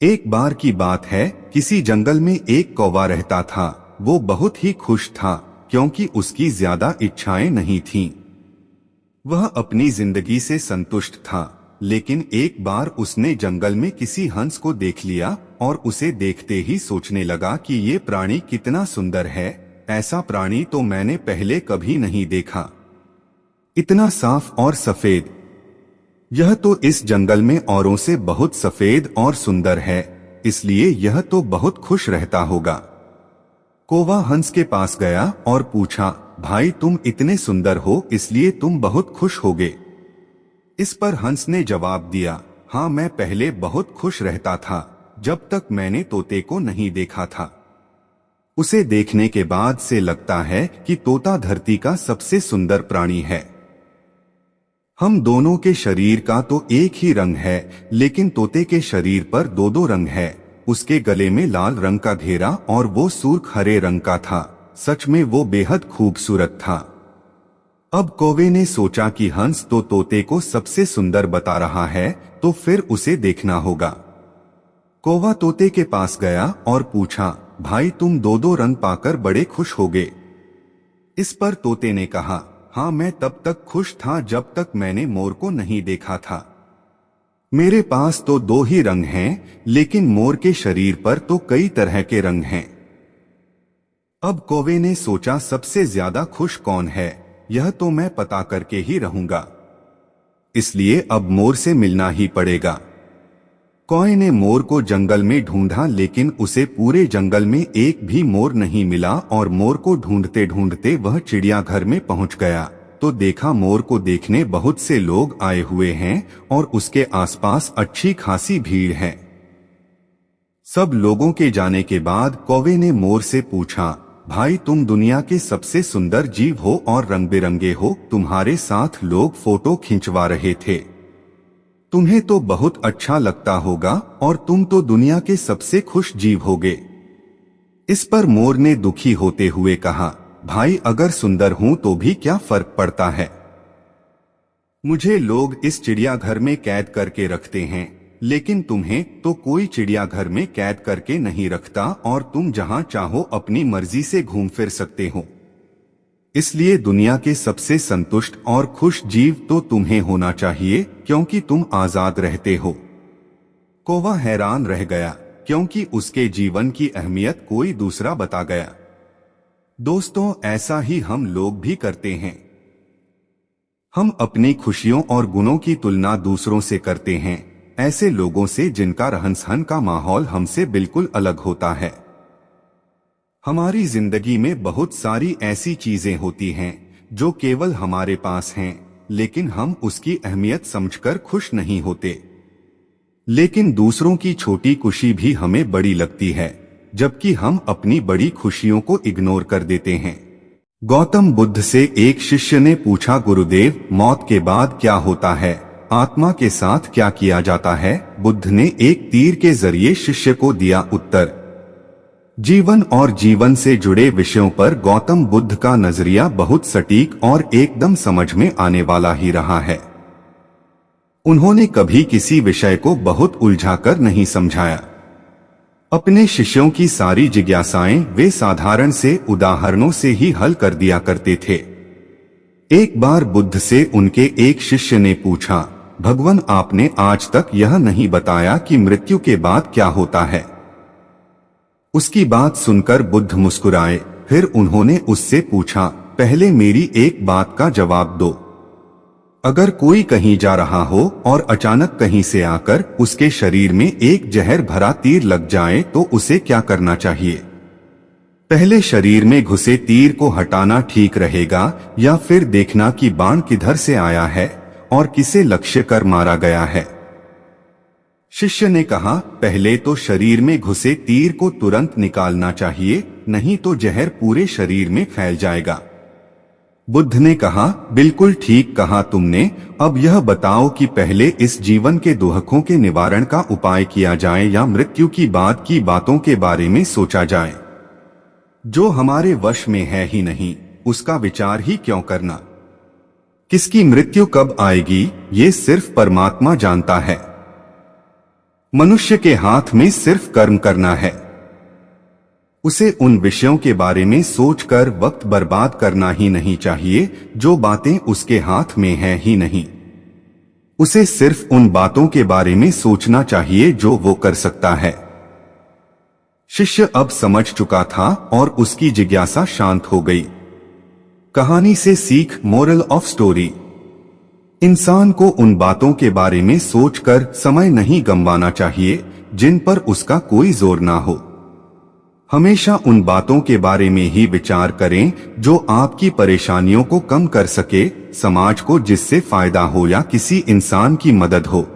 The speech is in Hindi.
एक बार की बात है, किसी जंगल में एक कौवा रहता था। वो बहुत ही खुश था क्योंकि उसकी ज्यादा इच्छाएं नहीं थीं। वह अपनी जिंदगी से संतुष्ट था। लेकिन एक बार उसने जंगल में किसी हंस को देख लिया और उसे देखते ही सोचने लगा कि ये प्राणी कितना सुंदर है। ऐसा प्राणी तो मैंने पहले कभी नहीं देखा। इतना साफ और सफेद। यह तो इस जंगल में औरों से बहुत सफेद और सुंदर है, इसलिए यह तो बहुत खुश रहता होगा। कौवा हंस के पास गया और पूछा, भाई तुम इतने सुंदर हो इसलिए तुम बहुत खुश होगे। इस पर हंस ने जवाब दिया, हाँ मैं पहले बहुत खुश रहता था जब तक मैंने तोते को नहीं देखा था। उसे देखने के बाद से लगता है कि तोता धरती का सबसे सुंदर प्राणी है। हम दोनों के शरीर का तो एक ही रंग है, लेकिन तोते के शरीर पर दो दो रंग है। उसके गले में लाल रंग का घेरा और वो सुर्ख हरे रंग का था। सच में वो बेहद खूबसूरत था। अब कौवे ने सोचा कि हंस तो तोते को सबसे सुंदर बता रहा है, तो फिर उसे देखना होगा। कौवा तोते के पास गया और पूछा, भाई तुम दो दो रंग पाकर बड़े खुश होगे। इस पर तोते ने कहा, हाँ मैं तब तक खुश था जब तक मैंने मोर को नहीं देखा था। मेरे पास तो दो ही रंग हैं, लेकिन मोर के शरीर पर तो कई तरह के रंग हैं। अब कौवे ने सोचा, सबसे ज्यादा खुश कौन है, यह तो मैं पता करके ही रहूंगा। इसलिए अब मोर से मिलना ही पड़ेगा। कौवे ने मोर को जंगल में ढूंढा, लेकिन उसे पूरे जंगल में एक भी मोर नहीं मिला और मोर को ढूंढते ढूंढते वह चिड़ियाघर में पहुंच गया तो देखा मोर को देखने बहुत से लोग आए हुए हैं और उसके आसपास अच्छी खासी भीड़ है। सब लोगों के जाने के बाद कौवे ने मोर से पूछा, भाई तुम दुनिया के सबसे सुंदर जीव हो और रंग बिरंगे हो, तुम्हारे साथ लोग फोटो खिंचवा रहे थे। तुम्हें तो बहुत अच्छा लगता होगा और तुम तो दुनिया के सबसे खुश जीव होगे। इस पर मोर ने दुखी होते हुए कहा, भाई अगर सुंदर हूं तो भी क्या फर्क पड़ता है। मुझे लोग इस चिड़ियाघर में कैद करके रखते हैं, लेकिन तुम्हें तो कोई चिड़ियाघर में कैद करके नहीं रखता और तुम जहां चाहो अपनी मर्जी से घूम फिर सकते हो। इसलिए दुनिया के सबसे संतुष्ट और खुश जीव तो तुम्हें होना चाहिए, क्योंकि तुम आजाद रहते हो। कौवा हैरान रह गया, क्योंकि उसके जीवन की अहमियत कोई दूसरा बता गया। दोस्तों, ऐसा ही हम लोग भी करते हैं। हम अपनी खुशियों और गुणों की तुलना दूसरों से करते हैं, ऐसे लोगों से जिनका रहन सहन का माहौल हमसे बिल्कुल अलग होता है। हमारी जिंदगी में बहुत सारी ऐसी चीजें होती हैं जो केवल हमारे पास हैं, लेकिन हम उसकी अहमियत समझकर खुश नहीं होते। लेकिन दूसरों की छोटी खुशी भी हमें बड़ी लगती है, जबकि हम अपनी बड़ी खुशियों को इग्नोर कर देते हैं। गौतम बुद्ध से एक शिष्य ने पूछा, गुरुदेव मौत के बाद क्या होता है, आत्मा के साथ क्या किया जाता है? बुद्ध ने एक तीर के जरिए शिष्य को दिया उत्तर। जीवन और जीवन से जुड़े विषयों पर गौतम बुद्ध का नजरिया बहुत सटीक और एकदम समझ में आने वाला ही रहा है। उन्होंने कभी किसी विषय को बहुत उलझाकर नहीं समझाया। अपने शिष्यों की सारी जिज्ञासाएं वे साधारण से उदाहरणों से ही हल कर दिया करते थे। एक बार बुद्ध से उनके एक शिष्य ने पूछा, भगवान आपने आज तक यह नहीं बताया कि मृत्यु के बाद क्या होता है। उसकी बात सुनकर बुद्ध मुस्कुराए। फिर उन्होंने उससे पूछा, पहले मेरी एक बात का जवाब दो। अगर कोई कहीं जा रहा हो और अचानक कहीं से आकर उसके शरीर में एक जहर भरा तीर लग जाए तो उसे क्या करना चाहिए? पहले शरीर में घुसे तीर को हटाना ठीक रहेगा या फिर देखना कि बाण किधर से आया है और किसे लक्ष्य कर मारा गया है? शिष्य ने कहा, पहले तो शरीर में घुसे तीर को तुरंत निकालना चाहिए, नहीं तो जहर पूरे शरीर में फैल जाएगा। बुद्ध ने कहा, बिल्कुल ठीक कहा तुमने। अब यह बताओ कि पहले इस जीवन के दुखों के निवारण का उपाय किया जाए या मृत्यु की बाद की बातों के बारे में सोचा जाए? जो हमारे वश में है ही नहीं, उसका विचार ही क्यों करना? किसकी मृत्यु कब आएगी, ये सिर्फ परमात्मा जानता है। मनुष्य के हाथ में सिर्फ कर्म करना है। उसे उन विषयों के बारे में सोचकर वक्त बर्बाद करना ही नहीं चाहिए जो बातें उसके हाथ में हैं ही नहीं। उसे सिर्फ उन बातों के बारे में सोचना चाहिए जो वो कर सकता है। शिष्य अब समझ चुका था और उसकी जिज्ञासा शांत हो गई। कहानी से सीख, मोरल ऑफ स्टोरी, इंसान को उन बातों के बारे में सोचकर समय नहीं गंवाना चाहिए जिन पर उसका कोई जोर ना हो। हमेशा उन बातों के बारे में ही विचार करें जो आपकी परेशानियों को कम कर सके, समाज को जिससे फायदा हो या किसी इंसान की मदद हो।